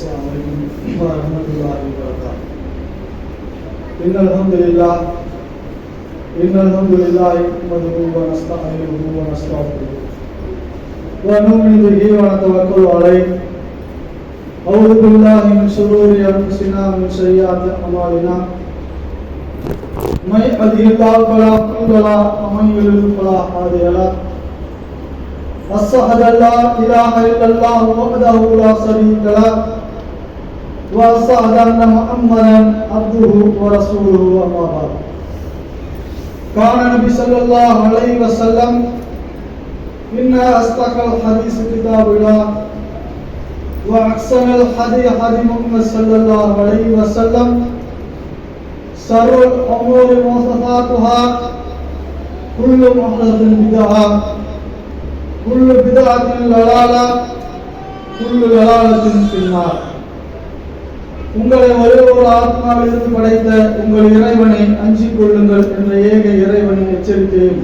السلام عليكم ورحمة الله وبركاته. إن الحمد لله نحمده ونستعينه ونستغفره ونؤمن به ونتوكل عليه. أعوذ بالله من شرور أنفسنا ومن سيئات أعمالنا. من يهده الله فلا مضل له ومن يضلل فلا هادي له. أشهد أن لا إله إلا الله وحده لا شريك له وأشهد أن محمدا عبده ورسوله أما بعد. قال النبي صلى الله عليه وسلم إن أصدق الحديث كتاب الله وأحسن الحديث حديث محمد صلى الله عليه وسلم شر الأمور محدثاتها كل محدثة بدعة كل بدعة ضلالة كل ضلالة في النار. உங்களை ஒரே ஒரு ஆத்மாவிலிருந்து படைத்த உங்கள் இறைவனை அஞ்சிக் கொள்ளுங்கள் என்ற ஏக இறைவனின் எச்சரிக்கையும்,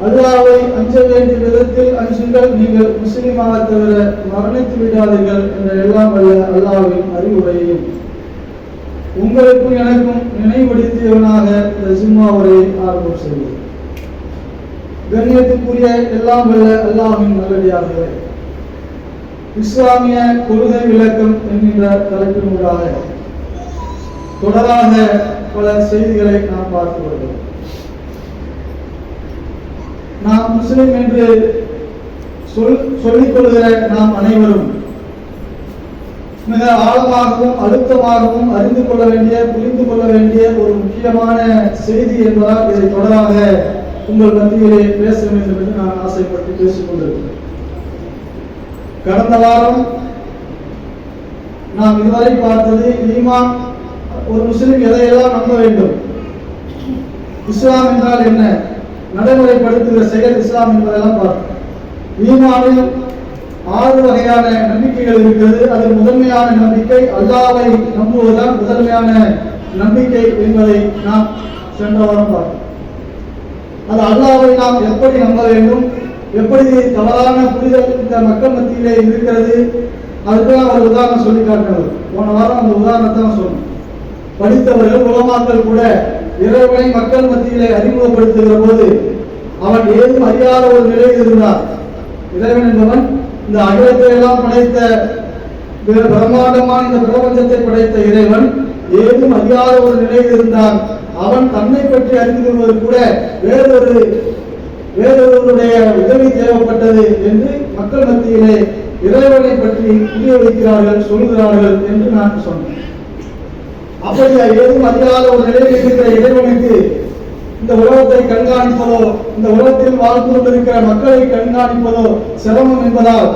அல்லாஹ்வை அஞ்ச வேண்டிய விதத்தில் அஞ்சுங்கள், நீங்கள் முஸ்லிமாக தவிர மரணித்து விடாதீர்கள் என்ற எல்லாம் வல்ல அல்லாஹ்வின் அறிவுரையையும் உங்களுக்கும் எனக்கும் நினைவுபடுத்தியவனாக இந்த ஜும்மா உரையை ஆரம்பம் செய்வோம். கண்ணியத்துக்குரிய எல்லாம் வல்ல அல்லாஹ்வின் நல்லடியார்களே, இஸ்லாமிய கொள்கை விளக்கம் என்கின்ற தலைப்பினூடாக தொடராக பல செய்திகளை நாம் பார்த்து வருகிறோம். நாம் முஸ்லிம் என்று சொல்லிக் கொள்கிற நாம் அனைவரும் மிக ஆழமாகவும் அழுத்தமாகவும் அறிந்து கொள்ள வேண்டிய புரிந்து கொள்ள வேண்டிய ஒரு முக்கியமான செய்தி என்பதால் இதை தொடராக உங்கள் மத்தியிலே பேச வேண்டும் என்று நான் ஆசைப்பட்டு பேசிக் கொண்டிருக்கிறேன். கடந்த வாரம் நாம் இதுவரை பார்த்தது ஈமான், ஒரு முஸ்லிம் எதையெல்லாம் நம்ப வேண்டும், இஸ்லாம் என்றால் என்ன, நடைமுறைப்படுத்துகிற செயல் இஸ்லாம் என்பதெல்லாம் பார்த்தோம். ஈமானில் 6 வகையான நம்பிக்கைகள் இருக்கிறது. அதில் முதன்மையான நம்பிக்கை அல்லாஹ்வை நம்புவதுதான் முதன்மையான நம்பிக்கை என்பதை நாம் சென்ற வாரம் பார்த்தோம். அது அல்லாஹ்வை நாம் எப்படி நம்ப வேண்டும், எப்படி தவறான புரிதல் இந்த மக்கள் மத்தியிலே இருக்கிறது, அதுக்கெல்லாம் ஒரு உதாரணம் சொல்லி காட்டுறது. போன வாரம் அந்த உதாரணத்தை நான் சொன்னேன். படித்தவர்கள் உலமாக்கள் கூட இறைவனை மக்கள் மத்தியிலே அறிமுகப்படுத்துகிற போது அவன் ஏதும் அறியாத ஒரு நிலையில் இருந்தார். இறைவன் என்பவன் இந்த அகிலத்தை எல்லாம் படைத்த பிரம்மாண்டமான இந்த பிரபஞ்சத்தை படைத்த இறைவன் ஏதும் அறியாத ஒரு நிலையில் இருந்தான். அவன் தன்னை பற்றி அறிந்து கொள்வது கூட வேறொருவருடைய உதவி தேவைப்பட்டது என்று மக்கள் மத்தியிலே இறைவனை பற்றி புரிய வைக்கிறார்கள், சொல்கிறார்கள் என்று நான் சொன்னேன். அப்படி ஏதும் அறியாத ஒரு நிலையில் இருக்கிற இறைவனுக்கு இந்த உலகத்தை கண்காணிப்பதோ, இந்த உலகத்தில் வாழ்ந்து கொண்டிருக்கிற மக்களை கண்காணிப்பதோ சிரமம் என்பதால்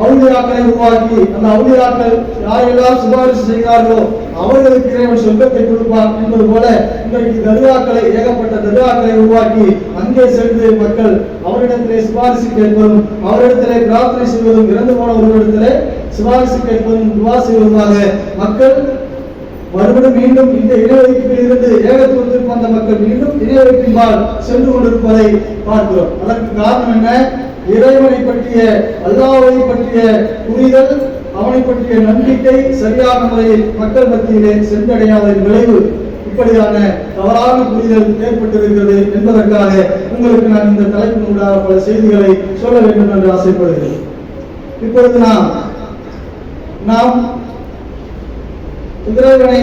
அவுலியாக்களை உருவாக்கி அந்த அவுலியாக்கள் யாரெல்லாம் சிபாரிசு செய்கிறார்களோ அவர்களுக்கு இறைவன் சொர்க்கத்தை கொடுப்பார் என்பது போல இன்றைக்கு தர்காக்களை, ஏகப்பட்ட தர்காக்களை உருவாக்கி அங்கே சென்று மக்கள் அவரிடத்திலே சிபாரிசு கேட்பதும், அவரிடத்திலே பிரார்த்தனை செய்வதும், இறந்து போன ஒருவரிடத்திலே சிபாரிசு கேட்பதும், துவா செய்வதுமாக மக்கள் மறுபடியும் மீண்டும் இந்த இணையவைப்பில் இருந்து ஏகத்துவத்திற்கு வந்த மக்கள் மீண்டும் இணையவைப்பின்பால் சென்று கொண்டிருப்பதை பார்க்கிறோம். அதற்கு காரணம் என்ன? இறைவனை பற்றிய, அல்லாஹ்வை பற்றிய புரிதல், அவனை பற்றிய நம்பிக்கை சரியான முறையில் மக்கள் மத்தியிலே சென்றடையாத விளைவு இப்படியான தவறான புரிதல் ஏற்பட்டிருக்கிறது என்பதற்காக உங்களுக்கு நான் இந்த தலைப்பினூடாக பல செய்திகளை சொல்ல வேண்டும் என்று ஆசைப்படுகிறேன். இப்பொழுது நாம் இறைவனை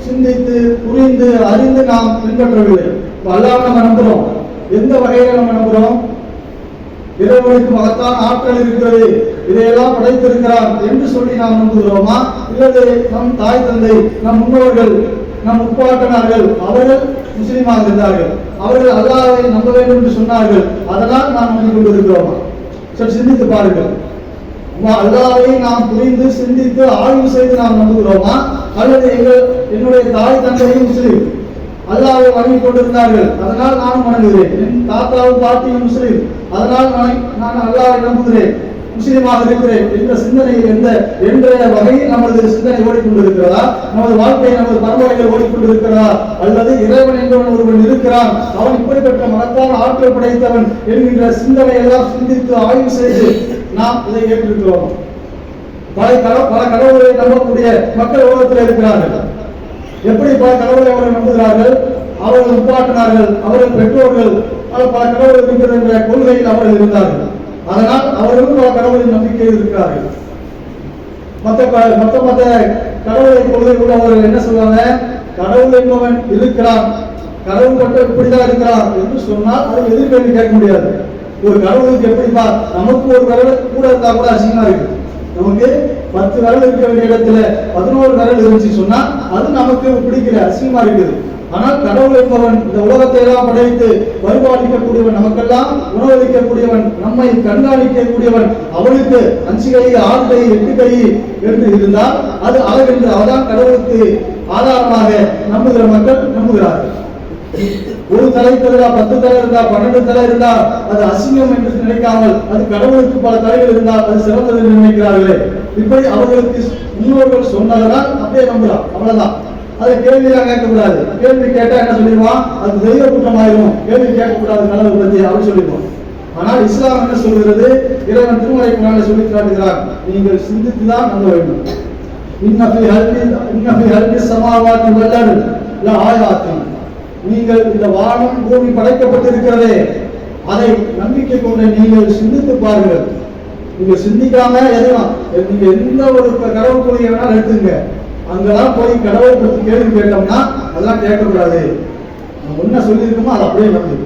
சிந்தித்து புரிந்து அறிந்து நாம் பின்பற்றவில்லை. அல்லாஹ்வை நம்ம நம்புறோம். எந்த வகையில நம்ம நம்புறோம்? இறைவனுக்கு மகத்தான ஆற்றல் இருக்கிறது, இதையெல்லாம் படைத்திருக்கிறார் என்று சொல்லி நாம் நம்புகிறோமா? இல்லது நம் தாய் தந்தை, நம் முன்னோர்கள், நம் முப்பாட்டனார்கள் அவர்கள் முஸ்லீமாக இருந்தார்கள், அவர்கள் அல்லாஹ்வை நம்ப வேண்டும் என்று சொன்னார்கள், அதனால் நாம் நம்பிக் கொண்டிருக்கிறோமா? சரி, சிந்தித்து பாருங்கள். அல்லாஹ்வை நாம் புரிந்து சிந்தித்து ஆய்வு செய்து நாம் நம்புகிறோமா? அல்லது என்னுடைய தாய் தந்தையும் முஸ்லீம், அல்லாஹ்வை வணங்கிக் கொண்டிருந்தார்கள், அதனால் நானும் வணங்குகிறேன், என் தாத்தாவும் பாட்டியும் முஸ்லீம், அதனால் நான் அல்லாஹ்வை நம்புகிறேன், முஸ்லீமாக இருக்கிறேன் என்ற சிந்தனை என்ற வகையில் நமது சிந்தனை ஓடிக்கொண்டிருக்கிறதா? நமது வாழ்க்கை, நமது பரம்பரைகள் ஓடிக்கொண்டிருக்கிறதா? அல்லது இறைவன் என்பவன் ஒருவன் இருக்கிறான், அவன் இப்படிப்பட்ட மனத்தால் ஆற்றல் படைத்தவன் என்கின்ற சிந்தனை எல்லாம் சிந்தித்து ஆய்வு செய்து நாம் இதை ஏற்றிருக்கிறோம். பல கடவுளை நம்பக்கூடிய மக்கள் உலகத்தில் இருக்கிறார்கள். எப்படி பல கடவுளை அவர்கள் நம்புகிறார்கள்? அவர்கள் உப்பாட்டினார்கள், அவர்கள் பெற்றோர்கள் பல கடவுள் இருக்கிறது என்ற கொள்கையில் அவர்கள் இருந்தார்கள். அதனால் அவர்களும் பல கடவுளின் நம்பிக்கையில் இருக்கிறார்கள். மற்ற கடவுளை கொள்கை உள்ளவர்கள் என்ன சொல்றாங்க? கடவுள் என்பவன் இருக்கிறான், கடவுள் மட்டும் இப்படிதான் இருக்கிறான் என்று சொன்னால் அதை எதிர்கேள்வி கேட்க முடியாது. ஒரு கடவுளுக்கு எப்படிப்பா, நமக்கு ஒரு விரல் கூட இருந்தா கூட அசிங்கமா இருக்கு. நமக்கு 10 விரல் இருக்க வேண்டிய இடத்துல 11 விரல் இருந்துச்சு சொன்னா அது நமக்கு பிடிக்கல, அசிங்கமா இருக்குது. ஆனால் கடவுள் என்பவன் இந்த உலகத்தை எல்லாம் படைத்து பரிபாலிக்கக்கூடியவன், நமக்கெல்லாம் உணவளிக்கக்கூடியவன், நம்மை கண்காணிக்கக்கூடியவன், அவனுக்கு 5 கை 6 கை 8 கை என்று இருந்தால் அது அழகென்று அவதான் கடவுளுக்கு ஆதாரமாக நம்புகிற மக்கள் நம்புகிறார்கள். ஒரு தலை இருந்தா 10 தலை இருந்தா 12 தலை இருந்தா அது அசிங்கம் என்று நினைக்காமல் அது கடவுளுக்கு பல தலைகள் இருந்தால் அது சிறந்தது என்று நினைக்கிறார்களே. இப்படி அவர்களுக்கு முன்னோர்கள் சொன்னதனால் அப்படியே நம்புறான், அவ்வளவுதான். அதை கேள்வியாக கேட்கக்கூடாது. கேள்வி கேட்டா என்ன சொல்லிடுவான்? அது தெய்வ குற்றமாயிரும், கேள்வி கேட்கக்கூடாது கடவுளை பற்றி அப்படி சொல்லிடுவோம். ஆனால் இஸ்லாம் என்ன சொல்கிறது? இறைவன் திருமலை குர்ஆனில் சொல்லி காட்டுகிறார், நீங்கள் சிந்தித்துதான் நம்ப வேண்டும். இன்னஃபி ஹல்கி ஸமாவாத்தி வல் அர்தி லஆயாத்தின், நீங்கள் இந்த வானம் பூமி படைக்கப்பட்டிருக்கிறதே அதை நம்பிக்கை கொண்டு நீங்கள் சிந்தித்து பாருங்கள். நீங்க சிந்திக்காம எதுவும் நீங்க எந்த ஒரு கடவுள் கொள்கை வேணாலும் எடுத்துங்க, அங்கெல்லாம் போய் கடவுளை பற்றி கேள்வி கேட்டோம்னா அதெல்லாம் கேட்கக்கூடாது. நம்ம என்ன சொல்லியிருக்கோமோ அதை அப்படியே நம்பு,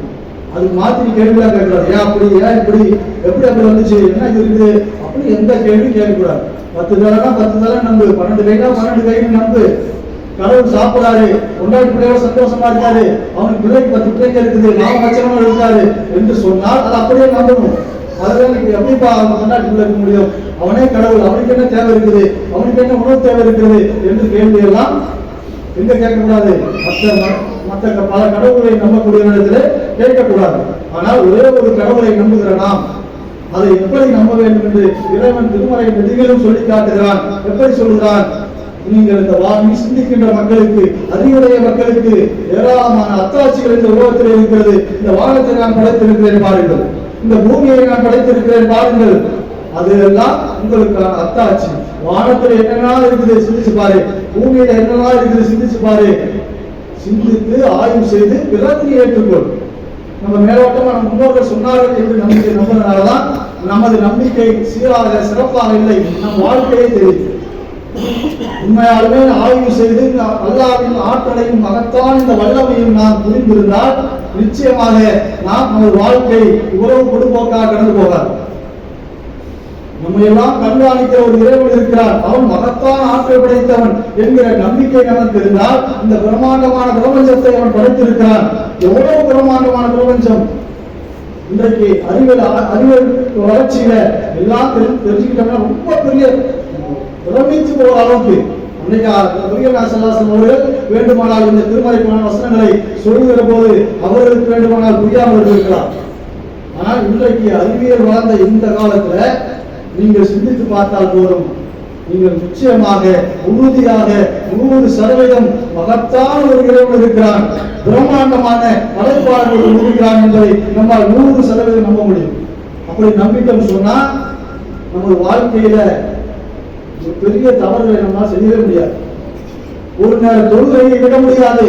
அது மாற்றி கேள்விலாம் கேட்கக்கூடாது. ஏன் அப்படி, ஏன் இப்படி, எப்படி அப்படி வந்துச்சு, என்ன இருக்குது, அப்படி எந்த கேள்வி கேட்கக்கூடாது. 10 தலைனா 10 தலை நம்பு, 12 கைனா 12 கைன்னு நம்பு. கடவுள் சாப்பிடாரு, கொண்டாடி பிள்ளையோட சந்தோஷமா இருக்காரு, அவனுக்கு பிள்ளைக்கு 10 பிள்ளைங்க இருக்குது, 4 லட்சம் இருக்காரு என்று சொன்னால் அதை அப்படியே நம்பணும். அதுதான் எப்படிப்பா அவன் கொண்டாடி பிள்ளை இருக்க முடியும்? அவனே கடவுள், அவனுக்கு என்ன தேவை இருக்குது, அவனுக்கு என்ன உணவு தேவை இருக்குது என்று கேள்வி எல்லாம் எங்க கேட்கக்கூடாது? மற்ற பல கடவுளை நம்பக்கூடிய இடத்துல கேட்கக்கூடாது. ஆனால் ஒரே ஒரு கடவுளை நம்புகிற நாம் அதை எப்படி நம்ப வேண்டும் என்று இறைவன் திருமறை நெடுகிலும் சொல்லி காட்டுகிறான். எப்படி சொல்கிறான்? நீங்கள் இந்த வாங்கி சிந்திக்கின்ற மக்களுக்கு, அறிவுடைய மக்களுக்கு ஏராளமான அத்தாட்சிகள் இந்த உலகத்தில் இருக்கிறது. இந்த வானத்தை நான் படைத்திருக்கிறேன் பாருங்கள், இந்த பூமியை நான் படைத்திருக்கிறேன் பாருங்கள், அது எல்லாம் உங்களுக்கான அத்தாட்சி. வானத்தில் என்னெல்லாம் இருக்குது சிந்திச்சு பாரு, பூமியில என்னெல்லாம் இருக்குது சிந்திச்சு பாரு. சிந்தித்து ஆய்வு செய்து பிறகு ஏற்றுக்கொள். நம்ம மேலோட்டமா நம்ம முன்னோர்கள் சொன்னார்கள் என்று நம்பிக்கை நம்புறதுனாலதான் நமது நம்பிக்கை சீராக சிறப்பாக இல்லை, நம் வாழ்க்கையே தெரியும். உண்மையாலுமே ஆய்வு செய்து அல்லாஹ்வின் ஆற்றலையும் மகத்தான இந்த வல்லமையும் நாம் புரிந்திருந்தால் நிச்சயமாக நாம் நமது வாழ்க்கை உறவு பொதுபோக்காக கடந்து போகாது. நம்ம எல்லாம் கண்காணிக்கிற ஒரு இறைவன் இருக்கிறார், அவன் மகத்தான ஆற்றல் படைத்தவன் என்கிற நம்பிக்கை நமக்கு இருந்தால் இந்த பிரம்மாண்டமான பிரபஞ்சத்தை அவன் படைத்திருக்கிறான். எவ்வளவு பிரம்மாண்டமான பிரபஞ்சம்! இன்றைக்கு அறிவியல் வளர்ச்சியில எல்லாம் தெரிஞ்சுக்கிட்டோம்னா ரொம்ப பெரிய பிரமிச்சு போற அளவுக்கு அவர்கள் வேண்டுமானால் இந்த திருமறைக்கான வசனங்களை சொல்லுகிற போது அவர்களுக்கு வேண்டுமானால் புரியாமல் இருக்கலாம். ஆனால் இன்றைக்கு அறிவியல் வளர்ந்த இந்த காலத்துல நீங்கள் சிந்தித்து பார்த்தால் போதும், நீங்கள் நிச்சயமாக உறுதியாக 100% மகத்தான ஒரு இறைவன் இருக்கிறான், பிரம்மாண்டமான படைப்பாளர்கள் இருக்கிறான் என்பதை நம்மால் 100% நம்ப முடியும். அப்படி நம்பிக்கை சொன்னா நம்ம வாழ்க்கையில பெரிய தவறுகளை நம்மால் செய்யவே முடியாது. ஒரு நேர தொழுகையை விட முடியாது.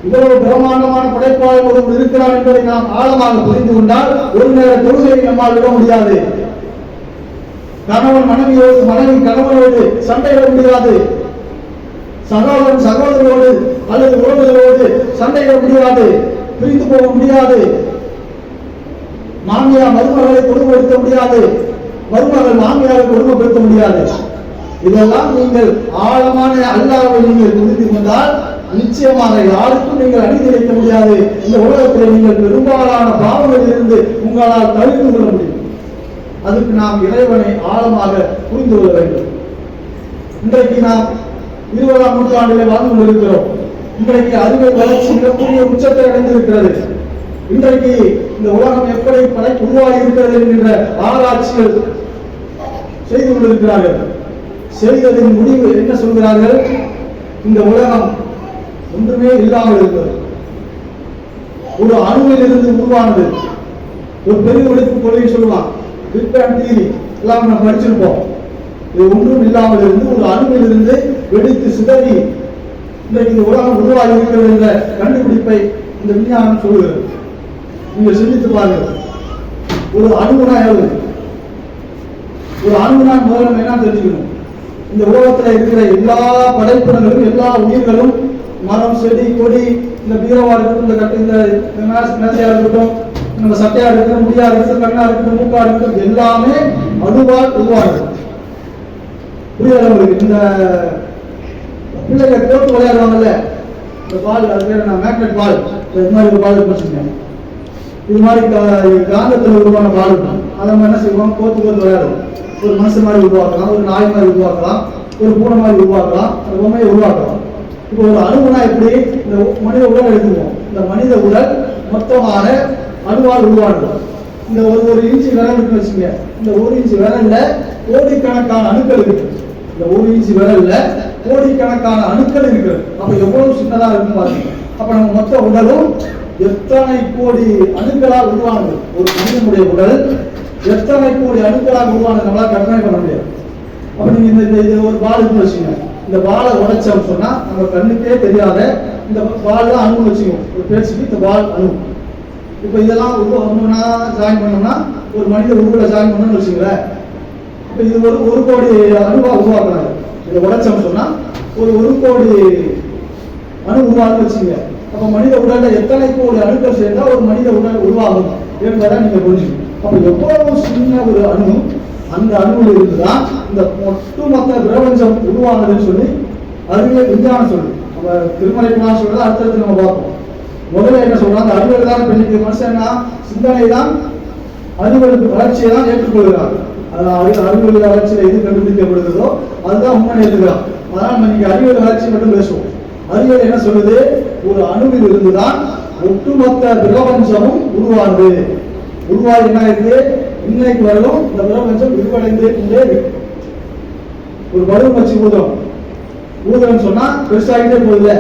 இவ்வளவு பிரம்மாண்டமான படைப்பாளர் ஒருவர் இருக்கிறார் என்பதை நாம் ஆழமாக புரிந்து கொண்டால் ஒரு நேர தொழுகையை நம்மால் விட முடியாது. கணவன் மனைவியோடு, மனைவி கணவனோடு சண்டையிட முடியாது. சகோதரன் சகோதரியோடு அல்லது உறவுகளோடு சண்டையிட முடியாது, பிரிந்து போக முடியாது. மாமியார் மருமகளை கொடுமைப்படுத்த முடியாது, மருமகள் மாமியாரை கொடுமைப்படுத்த முடியாது. இதெல்லாம் நீங்கள் ஆழமான அல்லாஹ்வை நீங்கள் புரிந்து கொண்டால் நிச்சயமாக யாருக்கும் நீங்கள் அநீதி இழைக்க முடியாது. இந்த உலகத்தில் நீங்கள் பெரும்பாலான பாவங்களில் இருந்து உங்களால் தவிர்த்து கொள்ள முடியும். அதுக்கு நாம் இறைவனை ஆழமாக புரிந்து கொள்ள வேண்டும். இன்றைக்கு நாம் 20ஆம் நூற்றாண்டிலே வாழ்ந்து கொண்டிருக்கிறோம். இன்றைக்கு அறிவியல் வளர்ச்சி மிகப்பெரிய உச்சத்தை அடைந்திருக்கிறது. இன்றைக்கு இந்த உலகம் எப்படி உருவாகி இருக்கிறது என்கின்ற ஆராய்ச்சிகள் செய்து கொண்டிருக்கிறார்கள். செய்ததின் முடிவு என்ன சொல்கிறார்கள்? இந்த உலகம் ஒன்றுமே இல்லாமல் இருக்கிறது, ஒரு அணுவில் இருந்து உருவானது. ஒரு பெரிய வெடிப்பு கொள்கை சொல்லுவான், பிக் பேங் தியரி எல்லாம் நம்ம படிச்சிருப்போம். இது ஒன்றும் இல்லாமல் இருந்து ஒரு அணுவில் இருந்து வெடித்து சிதறி இன்றைக்கு இந்த உலகம் உருவாகி இருக்கிறது என்ற கண்டுபிடிப்பை இந்த விஞ்ஞானம் சொல்லுகிறது. நீங்க சிந்தித்து பாருங்கள், ஒரு அணுகுனா எவ்வளவு? ஒரு அணுகுனா மூலம் என்ன தெரிஞ்சுக்கணும்? இந்த உலகத்தில் இருக்கிற எல்லா படைப்பினங்களும் எல்லா உயிர்களும் மரம் செடி கொடி இந்த பீரவா இருக்கட்டும் இந்த கட்டு இந்த மேசையா இருக்கட்டும் நம்ம சட்டையா இருக்கட்டும் முடியா இருக்கட்டும் கண்ணா இருக்கட்டும் மூக்கா இருக்கட்டும் எல்லாமே அணுவால் உருவாகுது. புரியாத உங்களுக்கு இந்த பிள்ளைங்க கோர்த்து விளையாடுவாங்கல்ல, இந்த பால் அது பேர் நான் மேக்னெட் பால், இது மாதிரி ஒரு பால் வச்சுருக்கேன். இது மாதிரி காந்தத்தில் உருவான பால் இருக்கும். அதை நம்ம என்ன செய்வோம்? கோர்த்து விளையாடுவோம். ஒரு மனுஷன் மாதிரி உருவாக்கலாம், ஒரு நாய் மாதிரி உருவாக்கலாம், ஒரு பூனை மாதிரி உருவாக்கலாம், அந்த பொம்மையை உருவாக்கலாம். இப்போ ஒரு அணுகுனா எப்படி? இந்த மனித உடல் எடுத்துக்குவோம். இந்த மனித உடல் மொத்தமான அணுவால் உருவானது. இந்த ஒரு இன்ச்சு விரல் இருக்குன்னு வச்சுங்க, இந்த ஒரு இன்ச்சு விரல்ல கோடிக்கணக்கான அணுக்கள் இருக்கு. இந்த ஒரு இன்ச்சு விரல்ல கோடிக்கணக்கான அணுக்கள் இருக்கிறது. அப்ப எவ்வளவு சின்னதா இருக்கும் பாருங்க. அப்ப நம்ம மொத்த உடலும் எத்தனை கோடி அணுக்களால் உருவானது. ஒரு மனிதனுடைய உடல் எத்தனை கோடி அணுக்களால் உருவானது நம்மளால கற்பனை பண்ண முடியாது. அப்ப நீங்க இந்த ஒரு பால் இருக்குன்னு வச்சுங்க, இந்த பாலை உடைச்சோம் சொன்னா நம்ம கண்ணுக்கே தெரியாத இந்த பால் தான் அணு வச்சுக்கோம். ஒரு பேச்சுக்கு இந்த பால் அணு. இப்ப இதெல்லாம் ஒண்ணுனா ஜாயின் பண்ணோம்னா ஒரு மனித உருவலை ஜாயின் பண்ணணும்னு வச்சுங்களேன். இப்ப இது ஒரு கோடி அணுவா உருவாக்குறாங்க. இதை உடைச்சோம் சொன்னா ஒரு கோடி அணு உருவாகுன்னு வச்சுங்க. அப்ப மனித உடல்ல எத்தனை கோடி அணுக்கள் சேர்ந்தா ஒரு மனித உடல் உருவாகும் என்பதை நீங்க புரிஞ்சுக்கணும். அப்ப எவ்வளவு சின்ன ஒரு அணு, அந்த அணுவில் இருந்துதான் இந்த ஒட்டுமொத்த பிரபஞ்சம் உருவானதுன்னு சொல்லி அறிவியல் விஞ்ஞானம் சொல்லு. நம்ம திருமலைக்குலாம் சொல்றது அடுத்தடுத்து நம்ம பார்ப்போம். முதல்ல என்ன சொல்றாங்க? அறிவியல் தான் இன்னைக்கு மனுஷன்னா சிந்தனை தான் அறிவியல் வளர்ச்சியை தான் ஏற்றுக்கொள்கிறார். அறிவியல் வளர்ச்சியில எது கண்டுபிடிக்கப்படுகிறதோ அதுதான் உண்மை ஏற்றுக்கிறான். அதனால நம்ம இன்னைக்கு அறிவியல் வளர்ச்சி மட்டும் பேசுவோம். அறிவியல் என்ன சொல்லுது? ஒரு அணுவில் இருந்துதான் ஒட்டுமொத்த பிரபஞ்சமும் உருவானது. உருவாகி என்ன இருக்கு? இன்னைக்கு வரலும் இந்த பிரபஞ்சம் விரிவடைந்தே கொண்டே இருக்கு. ஒரு பலூன் வச்சு ஊதுறோம்னு சொன்னா பெருசாகிட்டே போகுதுல,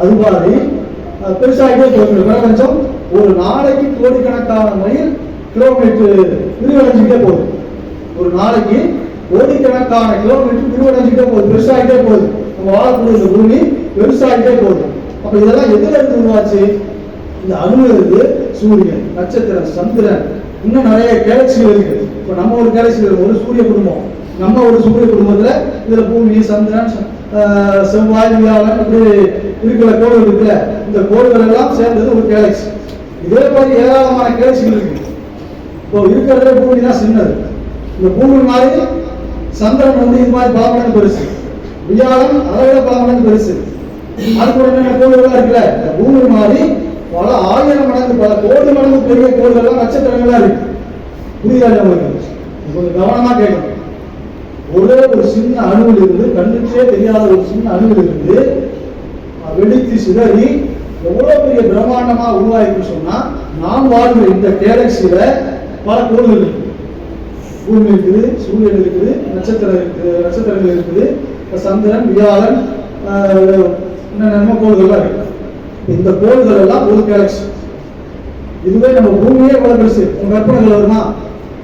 அது மாதிரி பெருசாகிட்டே போகுது பிரபஞ்சம். ஒரு நாளைக்கு கோடிக்கணக்கான மைல் கிலோமீட்டர் விரிவடைஞ்சுக்கிட்டே போகுது. ஒரு நாளைக்கு கோடிக்கணக்கான கிலோமீட்டர் விரிவடைஞ்சுக்கிட்டே போகுது, பெருசாகிட்டே போகுது. நம்ம வாழக்கூடிய இந்த பூமி பெருசாகிட்டே போகுது. அப்ப இதெல்லாம் எதுல இருந்து உருவாச்சு? இந்த அணுல இருந்து சூரியன், நட்சத்திரம், சந்திரன், இன்னும் நிறைய கேலக்சிகள் இருக்கு. இப்ப நம்ம ஒரு கேலக்சி, ஒரு சூரிய குடும்பம், நம்ம ஒரு சூரிய குடும்பத்துல இதுல பூமி, சந்திரன், செவ்வாய், வியாழன் இப்படி இருக்கிற கோள்கள் இருக்குல்ல, இந்த கோள்கள் எல்லாம் சேர்ந்தது ஒரு கேலக்சி. இதே மாதிரி ஏராளமான கேலக்சிகள் இருக்கு. இப்போ இருக்கிறதுல பூமி தான் சின்னது. இந்த பூமி மாதிரி சந்திரன் வந்து இது மாதிரி பல மடங்கு பெருசு, வியாழன் அதை விட பல மடங்கு பெருசு. அதுக்கு என்னென்ன கோள்கள் இருக்குல்ல, பூமி மாதிரி பல ஆயிரம் மடங்கு பல கோடி மடங்கு பெரிய கோள்கள்லாம் நட்சத்திரங்களா இருக்கு. புரியுதா உங்களுக்கு? கொஞ்சம் கவனமா கேட்கணும். ஒரே ஒரு சின்ன அணுவில் இருந்து, கண்ணுக்கே தெரியாத ஒரு சின்ன அணுவில் இருந்து வெடித்து சிதறி எவ்வளவு பெரிய பிரம்மாண்டமா உருவாயிருக்கு சொன்னா, நாம் வாழ்கிற இந்த கேலக்சியில பல கோள்கள் இருக்கு. பூமி இருக்குது, சூரியன் இருக்குது, நட்சத்திரங்கள் இருக்குது, சந்திரன், வியாழன், என்னென்ன கோள்கள்லாம் இருக்கு. இந்த கோள்கள் எல்லாம் ஒரு கேலக்சி. இதுவே நம்ம பூமியே எவ்வளவு பெருசு, உங்க கற்பனைகள் வருமா?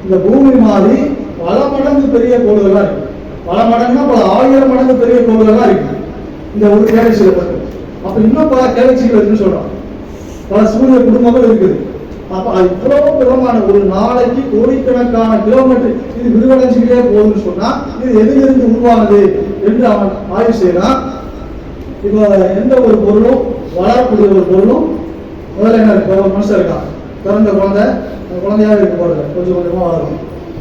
இந்த பூமி மாதிரி பல மடங்கு பெரிய கோள்கள்லாம் இருக்கு. பல மடங்குனா பல ஆயிரம் மடங்கு பெரிய கோள்கள்லாம் இருக்கு இந்த ஒரு கேலக்சியில மட்டும். அப்ப இன்னும் பல கேலக்சிகள் இருக்குன்னு சொல்றோம். பல சூரிய குடும்பங்கள் இருக்குது. அப்ப இவ்வளவு பிரமான ஒரு நாளைக்கு கோடிக்கணக்கான கிலோமீட்டர் இது விரிவடைஞ்சுக்கிட்டே போகுதுன்னு சொன்னா இது எதிலிருந்து உருவானது என்று அவன் ஆய்வு செய்யறான். இப்போ எந்த ஒரு பொருளும், வளரக்கூடிய ஒரு பொருளும் முதல்ல என்ன இருக்கு? ஒரு மனுஷன் இருக்கான், பிறந்த குழந்தை, குழந்தையாக இருக்க போறது கொஞ்சம் கொஞ்சமா வளரும்.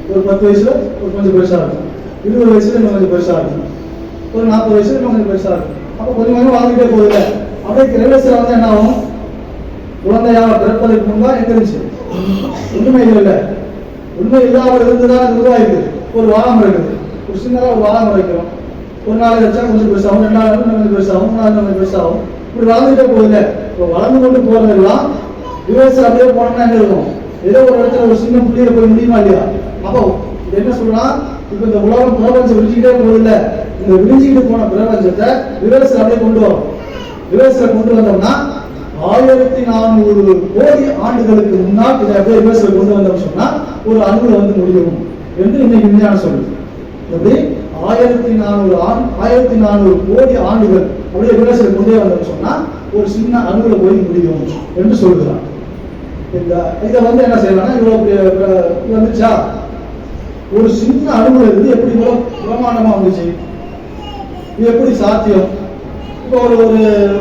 ஒரு 10 வயசுல ஒரு கொஞ்சம் பெருசா இருக்கும், 20 வயசுல இன்னும் கொஞ்சம் பெருசா இருக்கும், ஒரு 40 வயசுல இன்னும் கொஞ்சம் பெருசா இருக்கும். அப்ப கொஞ்சம் கொஞ்சம் வளர்ந்துட்டே போகுதுல. அப்படியே கிரகசில வந்து என்ன ஆகும்? குழந்தையாக பிறப்பதற்கு முன்பா எங்க இருந்துச்சு? உண்மை இல்லை, உண்மை இல்லாமல் இருந்துதான் உருவாயிருக்கு. ஒரு வாழம் இருக்குது, ஒரு சின்னதா ஒரு வாழம் வைக்கிறோம். ஒரு நாள் வச்சா கொஞ்சம் பெருசாகும், 2 நாள் கொஞ்சம் பெருசாகும், 3 நாள் கொஞ்சம் பெருசாகும். இப்படி வளர்ந்துட்டே போகுதுல. இப்போ வளர்ந்து கொண்டு போறதெல்லாம் ரிவர்ஸ் அப்படியே போனோம்னா எங்க இருக்கும்? ஏதோ ஒரு இடத்துல ஒரு சின்ன புள்ளியில போய் முடியுமா இல்லையா? அப்போ என்ன சொல்லலாம்? இப்ப இந்த உலகம் பிரபஞ்சம் விரிஞ்சுக்கிட்டே போகுதுல்ல, இந்த விரிஞ்சுக்கிட்டு போன பிரபஞ்சத்தை ரிவர்ஸ் அப்படியே கொண்டு வரும். ரிவர்ஸ்ல கொண்டு வந்தோம்னா 1400 கோடி ஆண்டுகளுக்கு முன்னால் இதை அப்படியே ரிவர்ஸ்ல கொண்டு வந்தோம் சொன்னா ஒரு அணுகுல வந்து முடியும் என்று இன்னைக்கு விஞ்ஞானம் சொல்லுது. எப்படி 1400 கோடி ஆண்டுகள் அப்படியே ரிவர்ஸில் கொண்டே வந்தோம்னு சொன்னா ஒரு சின்ன அணுகுல போய் முடியும் என்று சொல்கிறார். இதை என்ன செய்யலாம்னா இவ்வளவு வந்துச்சா, ஒரு சின்ன அணுகுல இருந்து எப்படி இவ்வளவு பிரமாண்டமா வந்துச்சு, இது எப்படி சாத்தியம்? இப்போ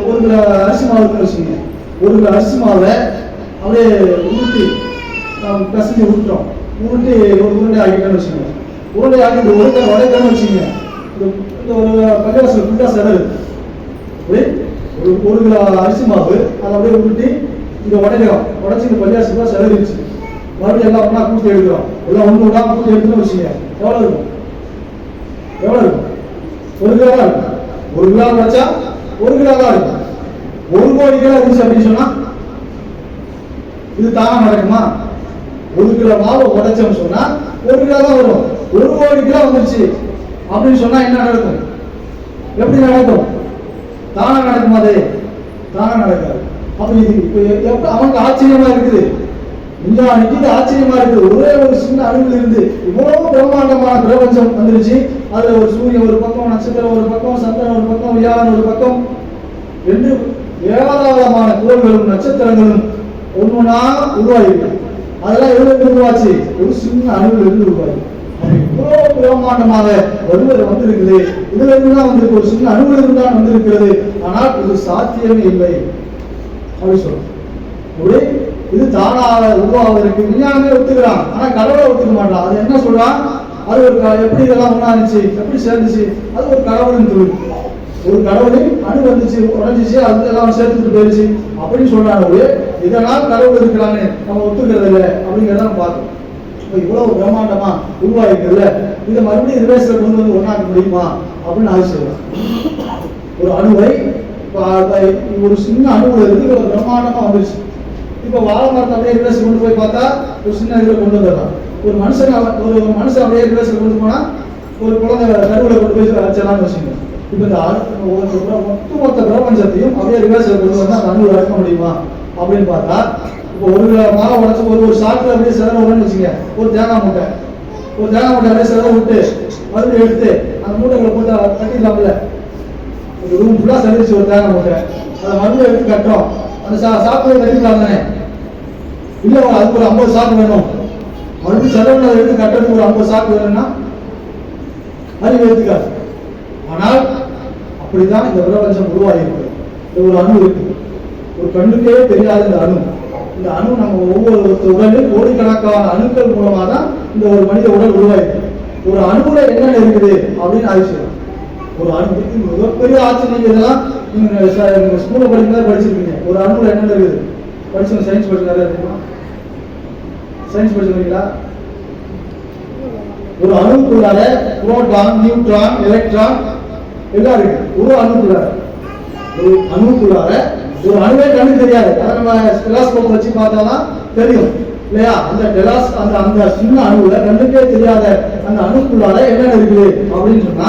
ஒரு கிலோ அரிசி மாவுக்கு வச்சுங்க, 1 கிலோ அரிசி மாவை அப்படியே உருட்டி கசஞ்சி விட்டுறோம், உருட்டி ஒரு உருண்டை ஆகிட்டோன்னு வச்சுக்கோங்க. உருண்டை ஆகிட்டு உடைக்கணும்னு வச்சுங்க, இந்த ஒரு பள்ளிவாசல் ஃபுல்லாக செலவு. அப்படி 1 கிலோ அரிசி மாவு அதை அப்படியே உருட்டி இங்கே உடைக்கிறோம், உடச்சி இந்த பள்ளிவாசல் ஃபுல்லாக செலவிடுச்சு. மறுபடியும் எல்லாம் ஒன்றா கூட்டி எடுக்கிறோம், எல்லாம் ஒன்று ஒன்றா கூட்டி எடுத்துன்னு வச்சுங்க, எவ்வளோ இருக்கும்? 1 கிலோ தான் இருக்கும். 1 கிலோ உடைச்சா 1 கிலோ தான் இருக்கும். 1 கோடி கிலோ இருந்துச்சு அப்படின்னு சொன்னா இது தானா நடக்குமா? 1 கிலோ மாவு உடைச்சோம்னு சொன்னா 1 கிலோ தான் வரும். 1 கோடி கிலோ வந்துருச்சு அப்படின்னு சொன்னா என்ன நடக்கும்? எப்படி நடக்கும்? தானா நடக்குமா? அது தானா நடக்காது. அப்ப இது எப்ப அவனுக்கு ஆச்சரியமா இருக்குது, விஞ்ஞானிக்கு இது ஆச்சரியமா இருக்குது. ஒரே ஒரு சின்ன அணுவில் இருந்து இவ்வளவு பிரம்மாண்டமான பிரபஞ்சம் வந்துருச்சு. அதுல ஒரு சூரியன் ஒரு பக்கம், நட்சத்திரம் ஒரு பக்கம், சந்திரன் ஒரு பக்கம், வியாழன் ஒரு பக்கம், 2 ஏராளமான கோள்களும் நட்சத்திரங்களும் ஒன்னொன்னா உருவாயிருக்கு. அதெல்லாம் எவ்வளவு உருவாச்சு? ஒரு சின்ன அணுவில் இருந்து உருவாயிருக்கு. இவ்வளவு பிரம்மாண்டமாக வந்திருக்குது. இதுல இருந்துதான் வந்திருக்கு, ஒரு சின்ன அணுவில் இருந்து தான் வந்திருக்கிறது. ஆனால் இது சாத்தியமே இல்லை அப்படி சொல்றோம். இது தானாக உருவாவதற்கு விஞ்ஞானமே ஒத்துக்கிறான், ஆனா கடவுளை ஒத்துக்க மாட்டான். அது என்ன சொல்றான்? அது ஒரு எப்படி இதெல்லாம் ஒண்ணாச்சு, எப்படி சேர்ந்துச்சு, அது ஒரு கடவுளின் தொழில். ஒரு கடவுளின் அணு வந்துச்சு, உடஞ்சிச்சு, அது எல்லாம் சேர்த்துட்டு போயிருச்சு அப்படின்னு சொல்றாங்க. இதனால் கடவுள் இருக்கிறான்னு நம்ம ஒத்துக்கிறது இல்லை அப்படிங்கிறத பார்க்கணும். இவ்வளவு பிரம்மாண்டமா உருவாயிருக்குல்ல, இதை மறுபடியும் ரிவர்ஸ்ல கொண்டு வந்து ஒண்ணாக்க முடியுமா அப்படின்னு ஆசைப்படுறான். ஒரு அணுவை ஒரு சின்ன அணுவுல இருந்து இவ்வளவு பிரம்மாண்டமா வந்துருச்சு. இப்ப வாழை மரத்தை அப்படியே ரிவர்ஸ் கொண்டு போய் பார்த்தா ஒரு சின்ன இதுல கொண்டு வந்துடலாம். ஒரு மனுஷன் அப்படியே ரிவர்ஸ் கொண்டு போனா ஒரு குழந்தை கருவுல கொண்டு போய் வச்சலாம்னு வச்சுக்கோங்க. இப்ப இந்த ஒட்டுமொத்த பிரபஞ்சத்தையும் அப்படியே ரிவர்ஸ் கொண்டு வந்தா அந்த அணுவை இறக்க முடியுமா அப்படின்னு பார்த்தா, இப்போ 1 கிலோ மாவை உடச்சு ஒரு சாக்குல அப்படியே செலவு விடணும்னு வச்சுங்க. ஒரு தேங்காய் மூட்டை அப்படியே செலவு விட்டு மறுபடியும் எடுத்து அந்த மூட்டைகளை போட்டு கட்டிடலாம்ல. ரூம் ஃபுல்லா செலவிச்சு ஒரு தேங்காய் மூட்டை, அதை மறுபடியும் எடுத்து கட்டுறோம். அந்த சாக்குல கட்டிக்கலாம் தானே? இல்ல அதுக்கு ஒரு 50 சாக்கு வேணும், மறுபடியும் செலவு எடுத்து கட்டுறதுக்கு ஒரு 50 சாக்கு வேணும்னா அறிவு எடுத்துக்காது. ஆனால் அப்படித்தான் இந்த பிரபஞ்சம் உருவாகிருக்கு. ஒரு அணு இருக்கு, ஒரு கண்ணுக்கே தெரியாத இந்த அணு நம்ம ஒவ்வொரு உடலில் கோடிக்கணக்கான அணுக்கள் மூலமா தான் இந்த ஒரு மனித உடல் உருவாயிருக்கு. ஒரு அணுகுல என்னென்ன இருக்குது அப்படின்னு ஆயிடுச்சு. ஒரு அணு மிகப்பெரிய ஆச்சரியம். இதெல்லாம் நீங்க ஸ்கூல்ல படிக்கும்போது படிச்சிருக்கீங்க. ஒரு அணுகுல என்னென்ன இருக்குது படிச்சு சயின்ஸ் படிச்சு தெரியுமா? சயின்ஸ் படிச்சிருக்கீங்களா? ஒரு அணுக்குள்ளார புரோட்டான், நியூட்ரான், எலக்ட்ரான் எல்லாம் இருக்கு. ஒரு அணுக்குள்ளார ஒரு அணுவே கண்ணுக்கு தெரியாது. அதை நம்ம டெலாஸ்கோப் வச்சு பார்த்தாதான் தெரியும் இல்லையா? அந்த சின்ன அணுவுல கண்ணுக்கே தெரியாத அந்த அணுக்குள்ளார என்னென்ன இருக்குது அப்படின்னு சொன்னா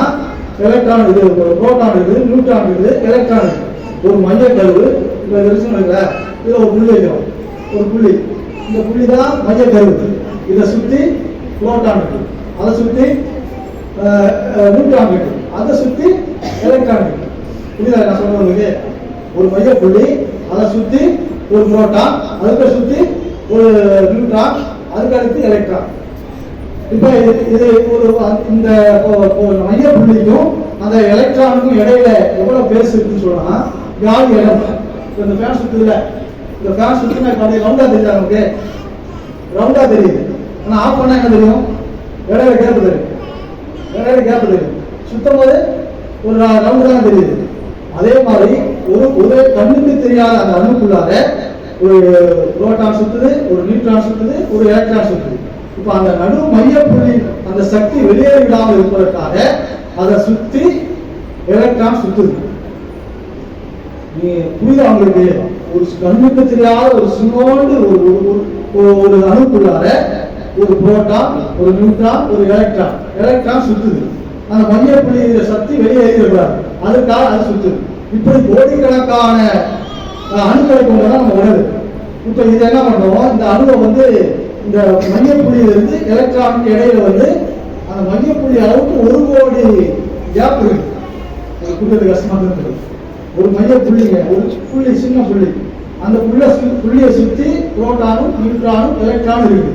எலக்ட்ரான் இருக்குது, புரோட்டான் இருக்குது, நியூட்ரான் இருக்குது, எலக்ட்ரான் இருக்கு. ஒரு மைய கருவு இப்ப இருக்குல்ல, இதுல ஒரு புள்ளி வைக்கிறோம், ஒரு புள்ளி. இந்த புள்ளி தான் மைய கருவு. இதை சுத்தி புரோட்டான் இருக்கு, அதை சுத்தி நியூட்ரான் இருக்கு, அதை சுத்தி எலக்ட்ரான் இருக்கு. புரியுதா நான் சொல்றது? ஒரு மைய புள்ளி, அதை சுத்தி ஒரு புரோட்டான், அதுக்கு சுத்தி ஒரு நியூட்ரான், அதுக்கு அடுத்து எலக்ட்ரான். இப்ப இது ஒரு இந்த மைய புள்ளிக்கும் அந்த எலக்ட்ரானுக்கும் இடையில எவ்வளவு பேஸ் இருக்குன்னு சொன்னா காலி இடம். இந்த ஃபேன் சுத்துதுல, இந்த ஃபேன் சுத்தினா அப்படியே ரவுண்டா தெரியுது, நமக்கு ரவுண்டா தெரியுது. ஆனா ஆஃப் பண்ணா என்ன தெரியும்? இடையில கேப் தெரியும். சுத்தம் போது ஒரு ரவுண்டு தான் தெரியுது. அதே மாதிரி ஒரு கண்ணுக்கு தெரியாத அந்த அணுக்குள்ளார ஒரு புரோட்டான் சுத்துது, ஒரு நியூட்ரான் சுத்துது, ஒரு எலக்ட்ரான் சுத்துது. இப்ப அந்த நடு மைய புள்ளி அந்த சக்தி வெளியே விடாமல் இருப்பதற்காக அதை சுத்தி எலக்ட்ரான் சுத்துது. நீ புரியுதா உங்களுக்கு? ஒரு கண்ணுக்கு தெரியாத ஒரு சின்னோண்டு ஒரு அணுக்குள்ளார ஒரு புரோட்டான், ஒரு நியூட்ரான், ஒரு எலக்ட்ரான் சுத்துது. அந்த மைய புள்ளி சக்தி வெளியேறக்கூடாது, அதுக்காக அது சுத்துது. இப்படி கோடிக்கணக்கான அணுக்களை கொண்டுதான் நம்ம உணவு. இப்ப இது என்ன பண்றோம்? இந்த அணுவை இந்த மைய புள்ளியிலிருந்து எலக்ட்ரானுக்கு இடையில அந்த மைய இருக்கக்கூடிய அளவுக்கு 1 கோடி கேப் இருக்கு. புரியுது கஷ்டமாக இருக்குது. ஒரு மைய புள்ளிங்க, ஒரு புள்ளி, சின்ன புள்ளி, அந்த புள்ளியை சுற்றி புரோட்டானும் நியூட்ரானும் எலக்ட்ரானும் இருக்கு.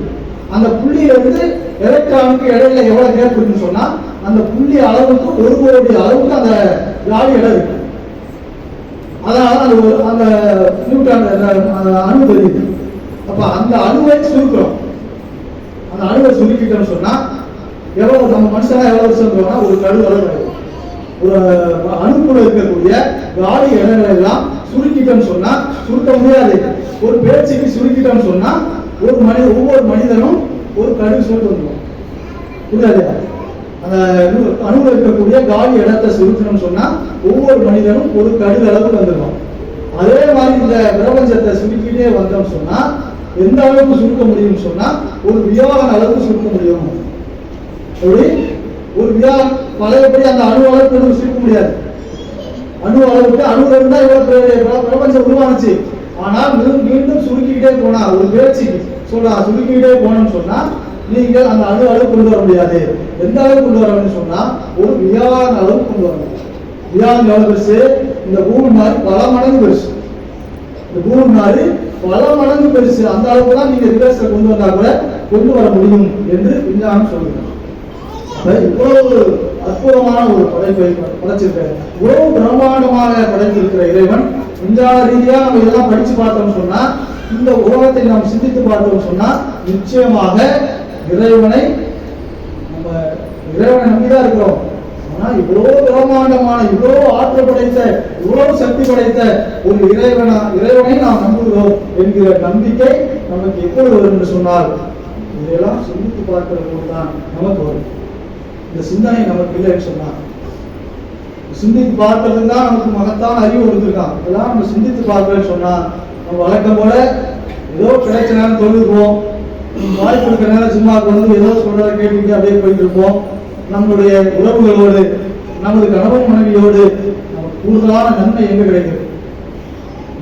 அந்த புள்ளியிலிருந்து எலக்ட்ரானுக்கு இடையில எவ்வளவு கேப் இருக்குன்னு சொன்னா அந்த புள்ளி அளவுக்கு 1 கோடி அளவுக்கு அந்த காலி இடம் இருக்கு. அதனால அந்த நியூட்ரான் அணு தெரியுது. அப்ப அந்த அணுவை சுருக்கிறோம். அந்த அணுவை சுருக்கிட்டோம்னு சொன்னா எவ்வளவு நம்ம மனுஷனா எவ்வளவு சொல்றோம்னா ஒரு கடு அளவு ஒரு அணுக்குள்ள இருக்கக்கூடிய காலி இடங்களை எல்லாம் சுருக்கிட்டோம்னு சொன்னா சுருக்க முடியாது. ஒரு பேச்சுக்கு சுருக்கிட்டோம்னு சொன்னா ஒவ்வொரு மனிதனும் ஒரு கடு சுருட்டு வந்துடும். புரியாது? அந்த அணுவில் இருக்கக்கூடிய காலி இடத்தை சுருக்கணும்னு சொன்னா ஒவ்வொரு மனிதனும் ஒரு கடு அளவுக்கு வந்துடும். அதே மாதிரி இந்த பிரபஞ்சத்தை சுருக்கிட்டே வந்தோம் சொன்னா எந்த அளவுக்கு சுருக்க முடியும்னு சொன்னா ஒரு வியாகன் அளவுக்கு சுருக்க முடியும். ஒரு வியாகன் பழையபடி அந்த அணு அளவுக்கு சுருக்க முடியாது. அணு அளவுக்கு அணு இருந்தா இவ்வளவு பிரபஞ்சம் உருவானுச்சு. ஆனால் மீண்டும் சுருக்கிக்கிட்டே போனா ஒரு பேச்சு சுருக்கிக்கிட்டே போனோம்னு சொன்னா நீங்கள் அந்த அணு அளவு கொண்டு வர முடியாது. எந்த அளவு கொண்டு வரணும்னு சொன்னா ஒரு வியாகன் அளவு கொண்டு வரணும். வியாகன் எவ்வளவு பெருசு? இந்த பூமி மாதிரி பல மடங்கு பெருசு. இந்த பூமி மாதிரி பல மடங்கு பெருசு. அந்த அளவுக்கு தான் நீங்க ரிவர்ஸ்ல கொண்டு வந்தா கூட கொண்டு வர முடியும் என்று விஞ்ஞானம் சொல்லுங்க. இவ்வளவு அற்புதமான ஒரு படைப்பை படைச்சிருக்க, இவ்வளவு பிரம்மாண்டமாக படைத்திருக்கிற இறைவன் விஞ்ஞான ரீதியா நம்ம இதெல்லாம் படிச்சு பார்த்தோம்னு சொன்னா இந்த உலகத்தை நாம் சிந்தித்து பார்த்தோம்னு சொன்னா நிச்சயமாக இறைவனை நம்பிதான் இருக்கிறோம். ஆனா இவ்வளவு பிரம்மாண்டமான, இவ்வளவு ஆற்றல் படைத்த, இவ்வளவு சக்தி படைத்த ஒரு இறைவனை நாம் நம்புகிறோம் என்கிற நம்பிக்கை நமக்கு எப்பொழுது வரும் என்று சொன்னால் இதையெல்லாம் சிந்தித்து பார்க்கிற போதுதான் நமக்கு வரும். இந்த சிந்தனை நமக்கு இல்லைன்னு சொன்னா சிந்தித்து பார்க்கறதுக்கு தான் நமக்கு மகத்தான அறிவு கொடுத்துருக்கான். இதெல்லாம் நம்ம சிந்தித்து பார்க்கலன்னு சொன்னா நம்ம வழக்கம் போல ஏதோ கிடைச்ச நேரம் தொழுதுவோம், வாய்ப்பு இருக்கிற நேரம் சும்மா கொண்டு ஏதோ சொல்றதை கேட்டுக்கிட்டு அப்படியே போயிட்டு இருப்போம். நம்மளுடைய உறவுகளோடு, நமது கணவன் மனைவியோடு நமக்கு கூடுதலான நன்மை எங்க கிடைக்கிறது?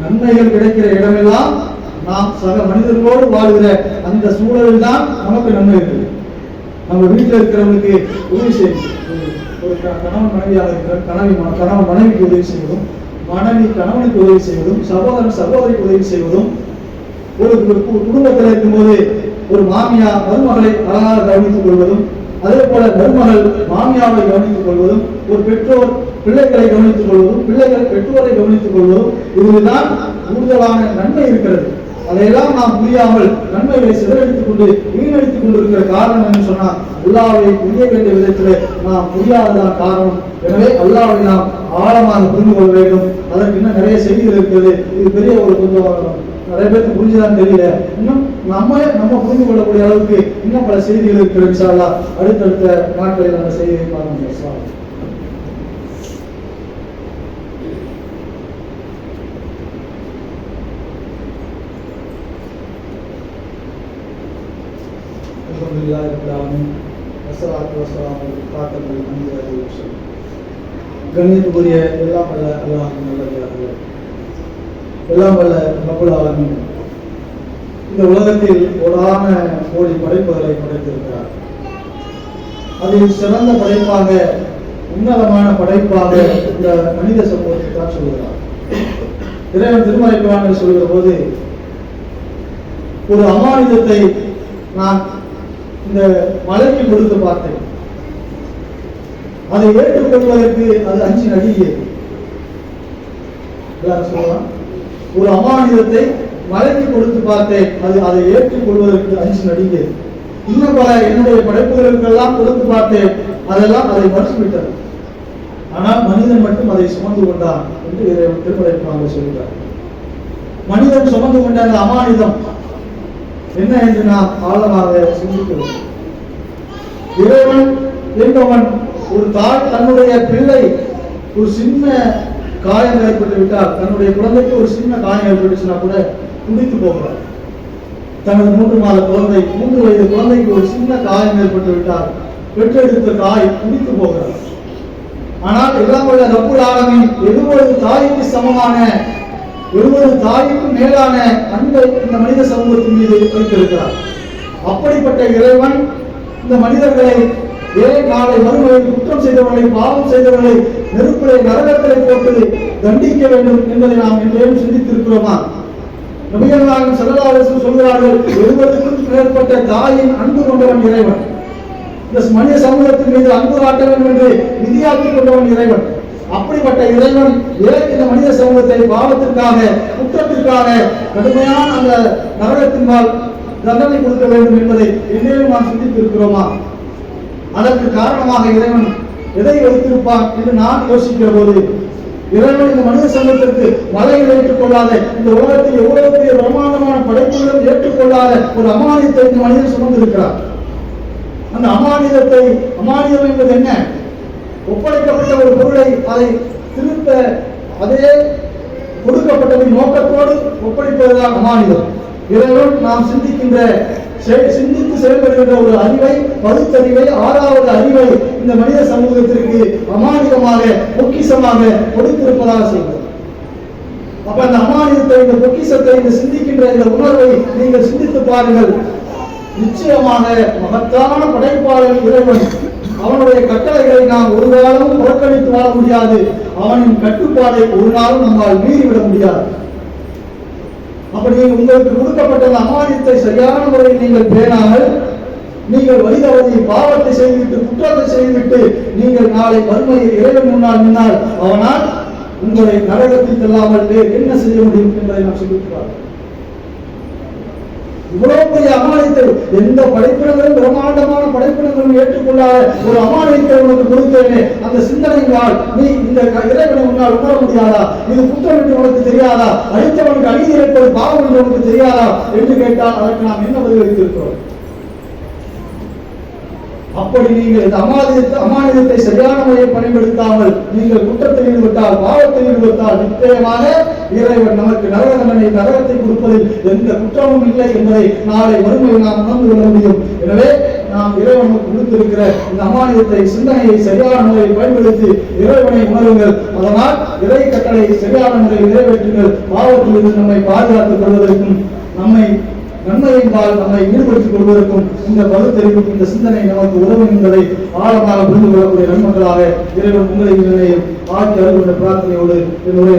நன்மைகள் கிடைக்கிற இடமெல்லாம் நாம் சக மனிதர்களோடு வாழ்கிற அந்த சூழலில் தான் நமக்கு நன்மை இருக்குது. நம்ம வீட்டில் இருக்கிறவங்களுக்கு உதவி செய்யணும். ஒரு கணவன் மனைவியாக இருக்கிற கணவன் மனைவிக்கு உதவி செய்வதும், மனைவி கணவனுக்கு உதவி செய்வதும், சகோதரன் சகோதரிக்கு உதவி செய்வதும், ஒரு குடும்பத்தில் இருக்கும்போது ஒரு மாமியார் மருமகளை அழகாக கவனித்துக் கொள்வதும், அதே போல மருமகள் மாமியாவை கவனித்துக் கொள்வதும், ஒரு பெற்றோர் பிள்ளைகளை கவனித்துக் கொள்வதும், பிள்ளைகள் பெற்றோரை கவனித்துக் கொள்வதும், இதுதான் கூடுதலான நன்மை இருக்கிறது. அதையெல்லாம் நாம் புரியாமல் நன்மைகளை சிதறடித்துக் கொண்டு வீணடித்துக் கொண்டிருக்கிற காரணம் என்று சொன்னால் அல்லாஹ்வை புரிய வேண்டிய விதத்தில் நாம் புரியாததான் காரணம். எனவே அல்லாஹ்வை நாம் ஆழமாக புரிந்து கொள்ள வேண்டும். அதற்கு இன்னும் நிறைய செய்திகள் இருக்கிறது. இது பெரிய ஒரு கொஞ்சம் நிறைய பேருக்கு புரிஞ்சுதான் தெரியல. இன்னும் நம்ம புரிந்து கொள்ளக்கூடிய அளவுக்கு இன்னும் பல செய்திகள் இருக்கிறது. இன்ஷா அல்லாஹ் அடுத்தடுத்த நாட்களில் அந்த செய்தியை பார்க்கணும். கண்ணியத்துக்குரிய எல்லாம் வல்ல அல்லாஹ் நல்லடியார்களே, எல்லாம் வல்ல ரப்பல் ஆலமீன் இந்த உலகத்தில் கோடான கோடி படைப்புகளை படைத்திருக்கிறார். அதில் சிறந்த படைப்பாக, உன்னதமான படைப்பாக இந்த மனித சமூகத்தை தான் சொல்கிறார். இறைவன் திருமறை குர்ஆனில் சொல்கிற போது ஒரு அமானிதத்தை நான் இந்த மலைக்கு கொடுத்து பார்த்தேன், அதை ஏற்றுக்கொள்வதற்கு அது 5 நடிகையது. சொல்லலாம், ஒரு அமானிதத்தை மலைக்கு கொடுத்து பார்த்தேன், அதை ஏற்றுக்கொள்வதற்கு 5 நடிகையது. இன்னும் பல என்னுடைய படைப்புகளுக்கெல்லாம் கொடுத்து பார்த்தேன், அதெல்லாம் அதை மறுத்துவிட்டது. ஆனால் மனிதன் மட்டும் அதை சுமந்து கொண்டான் என்று திருமறை குர்ஆனில் சொல்கிறார். மனிதன் சுமந்து கொண்ட அந்த அமானிதம் என்ன என்று நாம் ஆழமாக சிந்திக்கிறோம். இறைவன் என்பவன் ஒரு தாய் தன்னுடைய பிள்ளை ஒரு சின்ன காயம் ஏற்பட்டு விட்டால், தன்னுடைய குழந்தைக்கு ஒரு சின்ன காயம் ஏற்பட்டுச்சுன்னா கூட துடித்து போகிறார். தனது 3 மாத குழந்தை, 3 வயது குழந்தைக்கு ஒரு சின்ன காயம் ஏற்பட்டு விட்டால் பெற்றெடுத்த தாய் துடித்து போகிறார். ஆனால் எல்லாம் வல்ல ரப்பல் ஆலமீன் 70 தாய்க்கு சமமான, 70 தாய்க்கு மேலான அன்பை இந்த மனித சமூகத்தின் மீது வைத்திருக்கிறார். அப்படிப்பட்ட இறைவன் இந்த மனிதர்களை ஏன் நாளை மறுமையில் குற்றம் செய்தவர்களை, பாவம் செய்தவர்களை நெருப்பிலே, நரகத்திலே போட்டு தண்டிக்க வேண்டும் என்பதை நாம் என்றேனும் சிந்தித்திருக்கிறோமா? நபிகள் நாயகம் ஸல்லல்லாஹு அலைஹி வஸல்லம் சொல்கிறார்கள், 70க்கும் மேற்பட்ட தாயின் அன்பு கொண்டவன் இறைவன். இந்த மனித சமூகத்தின் மீது அன்பு காட்ட வேண்டும் என்று விதியாக்கிக் கொண்டவன் இறைவன். அப்படிப்பட்ட இறைவன் ஏன் இந்த மனித சமூகத்தை பாவத்திற்காக, குற்றத்திற்காக கடுமையான அந்த நரகத்தின்பால் தண்டனை கொடுக்க வேண்டும் என்பதை என்னையும் நாம் சிந்தித்திருக்கிறோமா? அதற்கு காரணமாக இறைவன் எதை வைத்திருப்பான் என்று நான் யோசிக்கிற போது, இறைவன் இந்த மனித சமூகத்திற்கு மலையில் ஏற்றுக்கொள்ளாத, இந்த உலகத்தில் எவ்வளவு பெரிய பிரமாண்டமான படைப்புகளும் ஏற்றுக்கொள்ளாத ஒரு அமானியத்தை இந்த மனிதன் சுமந்திருக்கிறார். அந்த அமானிதம் என்பது என்ன? ஒப்படைக்கப்பட்ட ஒரு பொருளை அதை திருத்த அதே கொடுக்கப்பட்டதின் நோக்கத்தோடு ஒப்படைப்பதுதான் அமானிதம். இறைவன் நாம் சிந்தித்து செயல்படுகின்ற ஒரு அறிவை, பகுத்தறிவை, 6வது அறிவை இந்த மனித சமூகத்திற்கு அமானிதமாக, பொக்கிஷமாக கொடுத்திருப்பதாக செய்வது. அப்ப அந்த அமானிதத்தை, இந்த பொக்கிஷத்தை, இந்த சிந்திக்கின்ற இந்த உணர்வை நீங்கள் சிந்தித்து பாருங்கள். நிச்சயமாக மகத்தான படைப்பாளர் இறைவன். அவனுடைய கட்டளைகளை நாம் ஒரு நாளும் புறக்கணித்து வாழ முடியாது. அவனின் கட்டுப்பாடை ஒரு நாளும் நம்மால் மீறிவிட முடியாது. அப்படி உங்களுக்கு கொடுக்கப்பட்ட அமானியத்தை சரியான முறையில் நீங்கள் பேணாமல், நீங்கள் வழிதவறி பாவத்தை செய்துவிட்டு, குற்றத்தை செய்துவிட்டு நீங்கள் நாளை மறுமையில் இறைவன் முன்னால் நின்னால் அவனால் உங்களை நரகத்தில் செல்லாமல் வேறு என்ன செய்ய முடியும் என்பதை நாம் சொல்லியிருக்கிறார். இவ்வளவு பெரிய அமானியத்தை எந்த படைப்பினங்களும், பிரம்மாண்டமான படைப்பினங்களும் ஏற்றுக்கொள்ளாத ஒரு அமானியத்தை உனக்கு கொடுத்தேனே, அந்த சிந்தனைகளால் நீ இந்த இறைவனை உன்னால் உணர முடியாதா? இது குற்றம் என்று உனக்கு தெரியாதா? அழித்தவனுக்கு அநீதி இழைப்பது பாவம் என்று உனக்கு தெரியாதா என்று கேட்டால் அதற்கு நாம் என்ன பதில் அளித்திருக்கிறோம்? அப்படி நீங்கள் இந்த அமானிதத்தை சரியான முறையில் பயன்படுத்தாமல் நீங்கள் குற்றத்தில் ஈடுபட்டால், பாவத்தில் ஈடுபட்டால் நிச்சயமாக இறைவன் நமக்கு நரக தண்டனை, நரகத்தை கொடுப்பதில் எந்த குற்றமும் இல்லை என்பதை நாளை மறுமையில் நாம் உணர்ந்து கொள்ள முடியும். எனவே நாம் இறைவனுக்கு கொடுத்திருக்கிற இந்த அமானிதத்தை, சிந்தனையை சரியான முறையில் பயன்படுத்தி இறைவனை உணருங்கள். அதனால் இறை கட்டளை சரியான முறையில் நிறைவேற்றுங்கள். பாவத்தில் இருந்து நம்மை பாதுகாத்துக் கொள்வதற்கும், நன்மையின்பால் நம்மை ஈடுபடுத்திக் கொள்வதற்கும் இந்த பகுத்தறிவுக்கும் இந்த சிந்தனை நமக்கு உதவும் என்பதை ஆழமாக புரிந்து கொள்ளக்கூடிய நன்மக்களாக இறைவன் உங்களை ஆக்கி அருள் கொண்ட பிரார்த்தனையோடு என்னுடைய